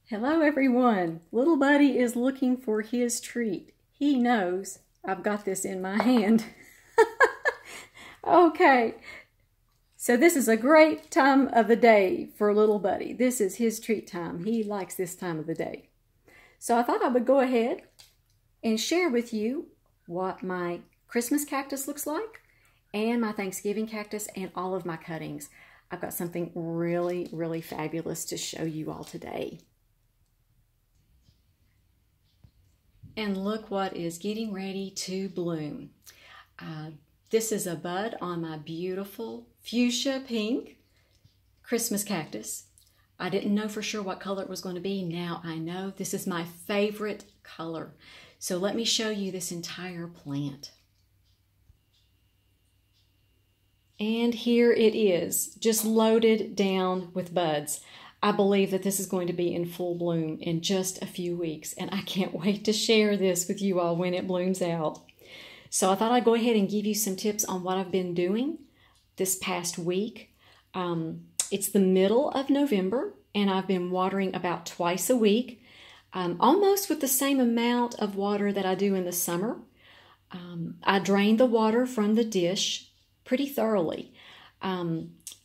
Hello everyone. Little buddy is looking for his treat. He knows I've got this in my hand. Okay, so this is a great time of the day for little buddy. This is his treat time. He likes this time of the day. So I thought I would go ahead and share with you what my Christmas cactus looks like and my Thanksgiving cactus and all of my cuttings. I've got something really, really fabulous to show you all today. And look what is getting ready to bloom. This is a bud on my beautiful fuchsia pink Christmas cactus. I didn't know for sure what color it was going to be. Now I know. This is my favorite color. So let me show you this entire plant. And here it is, just loaded down with buds. I believe that this is going to be in full bloom in just a few weeks, and I can't wait to share this with you all when it blooms out. So I thought I'd go ahead and give you some tips on what I've been doing this past week. It's the middle of November, and I've been watering about twice a week, almost with the same amount of water that I do in the summer. I drain the water from the dish pretty thoroughly.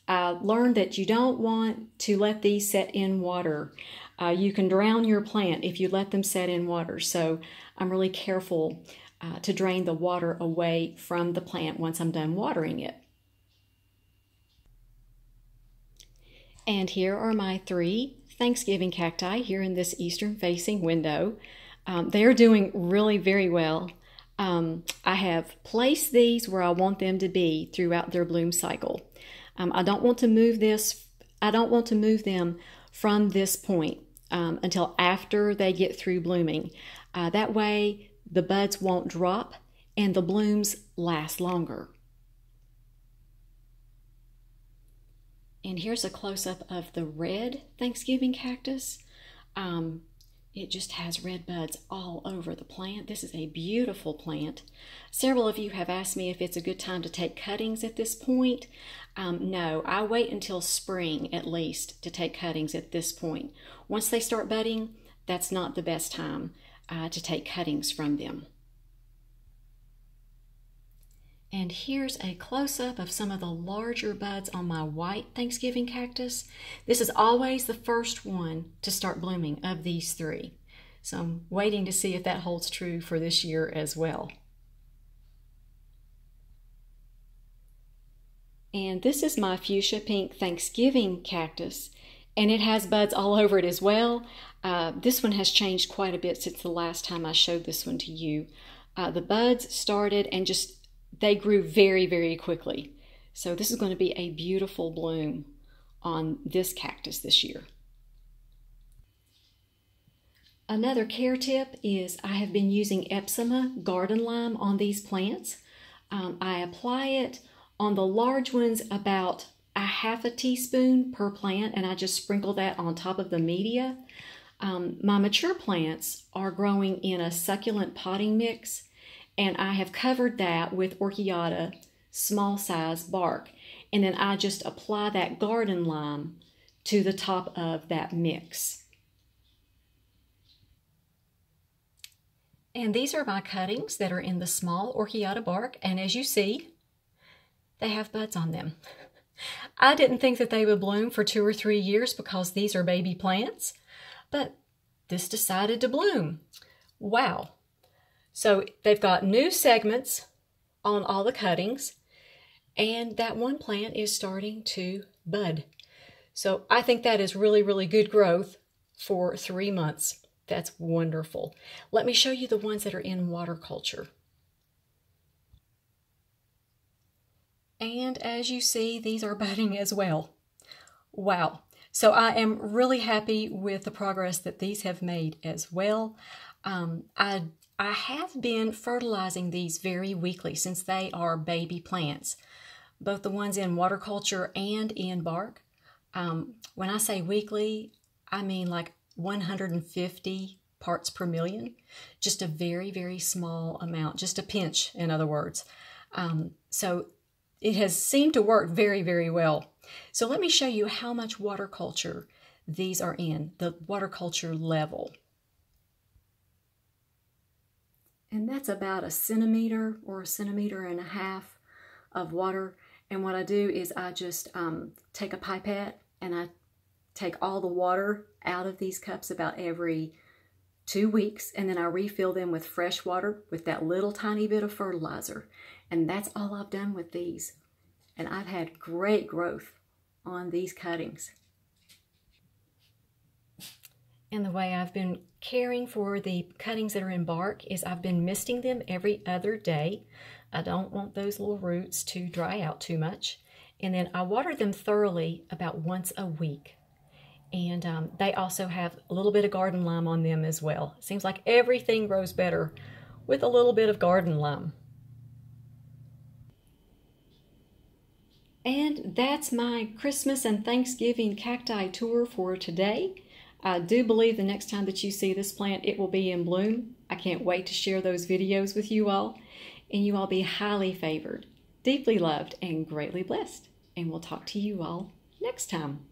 I learned that you don't want to let these set in water. You can drown your plant if you let them set in water. So I'm really careful to drain the water away from the plant once I'm done watering it. And here are my 3 Thanksgiving cacti here in this eastern facing window. They're doing really very well. I have placed these where I want them to be throughout their bloom cycle. I don't want to move them from this point until after they get through blooming. That way the buds won't drop and the blooms last longer. And here's a close-up of the red Thanksgiving cactus. It just has red buds all over the plant. This is a beautiful plant. Several of you have asked me if it's a good time to take cuttings at this point. No, I wait until spring at least to take cuttings at this point. Once they start budding, that's not the best time to take cuttings from them. And here's a close-up of some of the larger buds on my white Thanksgiving cactus. This is always the first one to start blooming of these 3. So I'm waiting to see if that holds true for this year as well. And this is my fuchsia pink Thanksgiving cactus, and it has buds all over it as well. This one has changed quite a bit since the last time I showed this one to you. The buds started and they grew very, very quickly. So this is going to be a beautiful bloom on this cactus this year. Another care tip is I have been using Epsom garden lime on these plants. I apply it on the large ones about a ½ teaspoon per plant, and I just sprinkle that on top of the media. My mature plants are growing in a succulent potting mix, and I have covered that with Orchiata small size bark. And then I just apply that garden lime to the top of that mix. And these are my cuttings that are in the small Orchiata bark. And as you see, they have buds on them. I didn't think that they would bloom for 2 or 3 years because these are baby plants, but this decided to bloom. Wow. So they've got new segments on all the cuttings, and that one plant is starting to bud. So I think that is really, really good growth for 3 months. That's wonderful. Let me show you the ones that are in water culture. And as you see, these are budding as well. Wow. So I am really happy with the progress that these have made as well. I have been fertilizing these very weekly since they are baby plants, both the ones in water culture and in bark. When I say weekly, I mean like 150 parts per million, just a very, very small amount, just a pinch, in other words. So it has seemed to work very, very well. So let me show you how much water culture these are in, the water culture level. And that's about a centimeter or a centimeter and a half of water. And what I do is I just take a pipette and I take all the water out of these cups about every 2 weeks, and then I refill them with fresh water with that little tiny bit of fertilizer. And that's all I've done with these. And I've had great growth on these cuttings. And the way I've been caring for the cuttings that are in bark is I've been misting them every other day. I don't want those little roots to dry out too much. And then I water them thoroughly about once a week. And they also have a little bit of garden lime on them as well. It seems like everything grows better with a little bit of garden lime. And that's my Christmas and Thanksgiving cacti tour for today. I do believe the next time that you see this plant, it will be in bloom. I can't wait to share those videos with you all. And you all be highly favored, deeply loved, and greatly blessed. And we'll talk to you all next time.